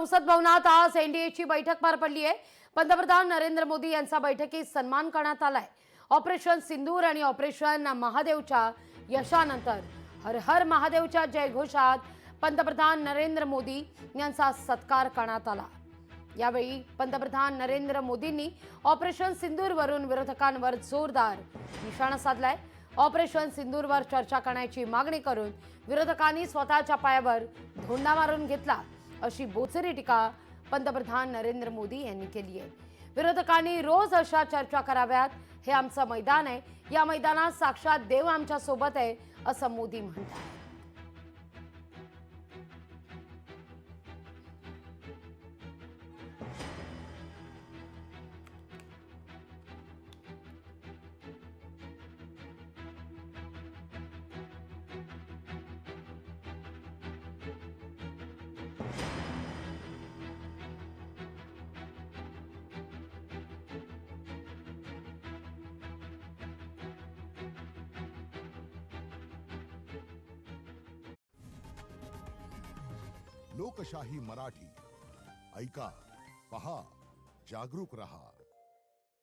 संसद भवनात आज एनडीएची बैठक पार पडली आहे। पंतप्रधान नरेंद्र मोदी यांचा बैठकीत सन्मान करण्यात आलाय। ऑपरेशन सिंदूर आणि ऑपरेशन महादेवच्या यशानंतर हर हर महादेवच्या जयघोषात पंतप्रधान नरेंद्र मोदी यांचा सत्कार करण्यात आला। यावेळी पंतप्रधान नरेंद्र मोदींनी ऑपरेशन सिंदूरवरून विरोधकांवर जोरदार निशाणा साधलाय। ऑपरेशन सिंदूरवर चर्चा करण्याची मागणी करून विरोधकांनी स्वतःच्या पायावर धोंडा मारून घेतला, अशी बोचरी टीका पंतप्रधान नरेंद्र मोदी यांनी केली आहे। विरोधकांनी रोज अशा चर्चा कराव्यात, हे आमचं मैदान आहे, या मैदानात साक्षात देव आमच्या सोबत आहे, असं मोदी म्हणतात। लोकशाही मराठी ऐका, पहा, जागरूक रहा।